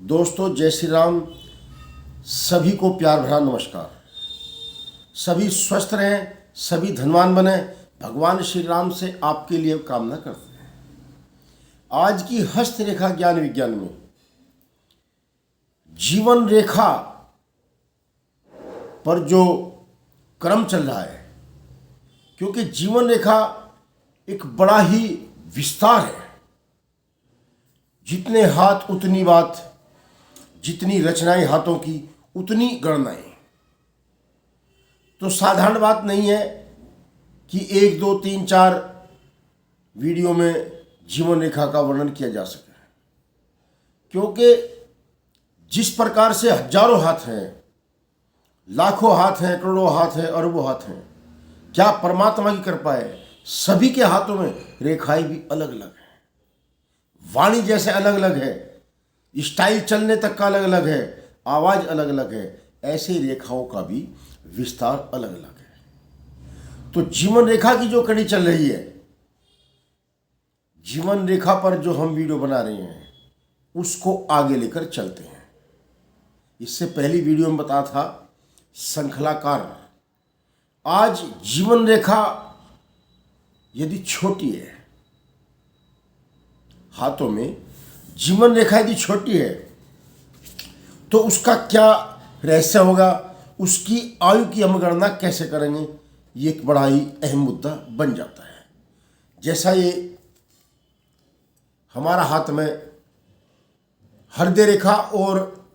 दोस्तों, जय श्री राम। सभी को प्यार भरा नमस्कार। सभी स्वस्थ रहें, सभी धनवान बने, भगवान श्री राम से आपके लिए कामना करते हैं। आज की हस्तरेखा ज्ञान विज्ञान में जीवन रेखा पर जो क्रम चल रहा है, क्योंकि जीवन रेखा एक बड़ा ही विस्तार है। जितने हाथ उतनी बात, जितनी रचनाएं हाथों की उतनी गणनाएं। तो साधारण बात नहीं है कि 1, 2, 3, 4 वीडियो में जीवन रेखा का वर्णन किया जा सके, क्योंकि जिस प्रकार से हजारों हाथ हैं, लाखों हाथ हैं, करोड़ों हाथ हैं, अरबों हाथ हैं, क्या परमात्मा की कृपा है, सभी के हाथों में रेखाएं भी अलग अलग हैं। वाणी जैसे अलग अलग है, स्टाइल चलने तक का अलग अलग है, आवाज अलग अलग है, ऐसे रेखाओं का भी विस्तार अलग अलग है। तो जीवन रेखा की जो कड़ी चल रही है, जीवन रेखा पर जो हम वीडियो बना रहे हैं, उसको आगे लेकर चलते हैं। इससे पहली वीडियो में बताया था श्रृंखलाकार। आज जीवन रेखा यदि छोटी है, हाथों में जीवन रेखा यदि छोटी है, तो उसका क्या रहस्य होगा, उसकी आयु की हम गणना कैसे करेंगे, ये एक बड़ा ही अहम मुद्दा बन जाता है। जैसा ये हमारा हाथ में हृदय रेखा और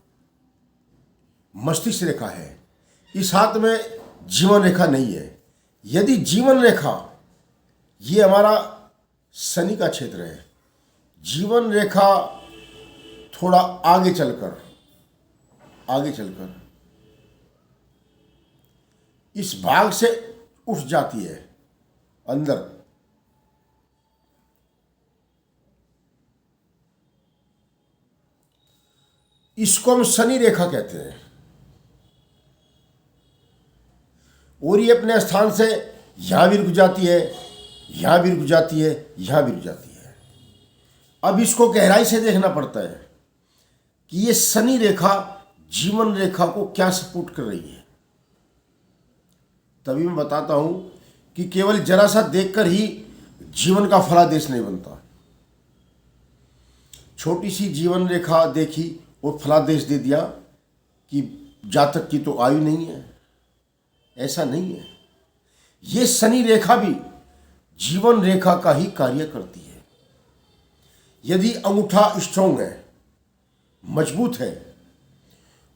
मस्तिष्क रेखा है, इस हाथ में जीवन रेखा नहीं है। यदि जीवन रेखा, ये हमारा शनि का क्षेत्र है, जीवन रेखा थोड़ा आगे चलकर इस भाग से उठ जाती है अंदर, इसको हम शनि रेखा कहते हैं। और ये अपने स्थान से यहां भी रुक जाती है, यहां भी रुक जाती है, यहां भी रुक जाती है। अब इसको गहराई से देखना पड़ता है कि ये शनि रेखा जीवन रेखा को क्या सपोर्ट कर रही है। तभी मैं बताता हूं कि केवल जरा सा देखकर ही जीवन का फलादेश नहीं बनता। छोटी सी जीवन रेखा देखी और फलादेश दे दिया कि जातक की तो आयु नहीं है, ऐसा नहीं है। ये शनि रेखा भी जीवन रेखा का ही कार्य करती है। यदि अंगूठा स्ट्रोंग है, मजबूत है,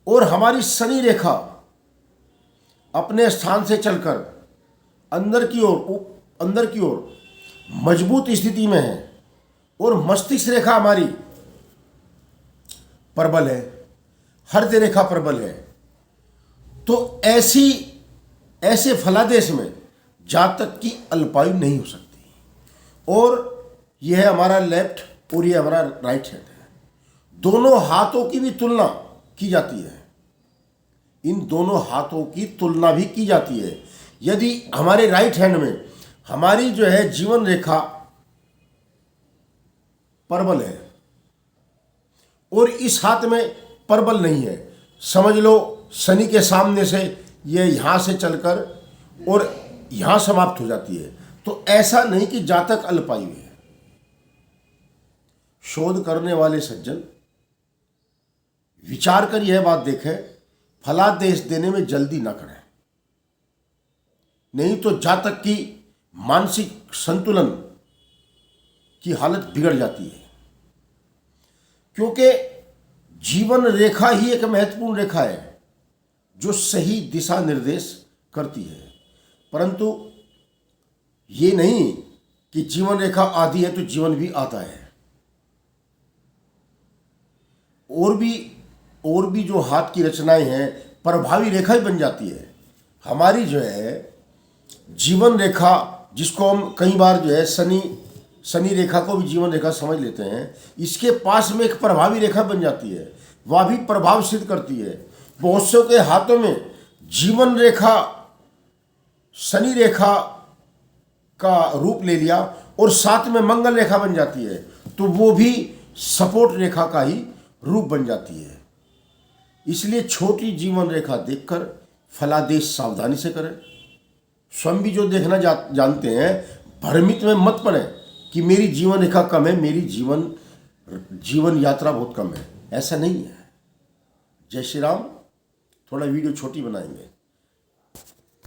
और हमारी शनि रेखा अपने स्थान से चलकर अंदर की ओर मजबूत स्थिति में है, और मस्तिष्क रेखा हमारी प्रबल है, हृदय रेखा प्रबल है, तो ऐसे फलादेश में जातक की अल्पायु नहीं हो सकती। और यह है हमारा लेफ्ट और ये हमारा राइट हैंड है। दोनों हाथों की भी तुलना की जाती है, इन दोनों हाथों की तुलना भी की जाती है। यदि हमारे राइट हैंड में हमारी जो है जीवन रेखा प्रबल है और इस हाथ में प्रबल नहीं है, समझ लो शनि के सामने से ये यहां से चलकर और यहां समाप्त हो जाती है, तो ऐसा नहीं कि जातक अल्पायु है। शोध करने वाले सज्जन विचार कर यह बात देखें, फलादेश देने में जल्दी ना करें, नहीं तो जातक की मानसिक संतुलन की हालत बिगड़ जाती है। क्योंकि जीवन रेखा ही एक महत्वपूर्ण रेखा है जो सही दिशा निर्देश करती है, परंतु ये नहीं कि जीवन रेखा आधी है तो जीवन भी आता है। और भी जो हाथ की रचनाएं हैं, प्रभावी रेखा ही बन जाती है। हमारी जो है जीवन रेखा, जिसको हम कई बार जो है शनि रेखा को भी जीवन रेखा समझ लेते हैं, इसके पास में एक प्रभावी रेखा बन जाती है, वह भी प्रभाव सिद्ध करती है। बहुत से के हाथों में जीवन रेखा शनि रेखा का रूप ले लिया और साथ में मंगल रेखा बन जाती है, तो वो भी सपोर्ट रेखा का ही रूप बन जाती है। इसलिए छोटी जीवन रेखा देखकर फलादेश सावधानी से करें। स्वयं भी जो देखना जानते हैं, भ्रमित में मत पड़े कि मेरी जीवन रेखा कम है, मेरी जीवन यात्रा बहुत कम है। ऐसा नहीं है। जय श्री राम। थोड़ा वीडियो छोटी बनाएंगे।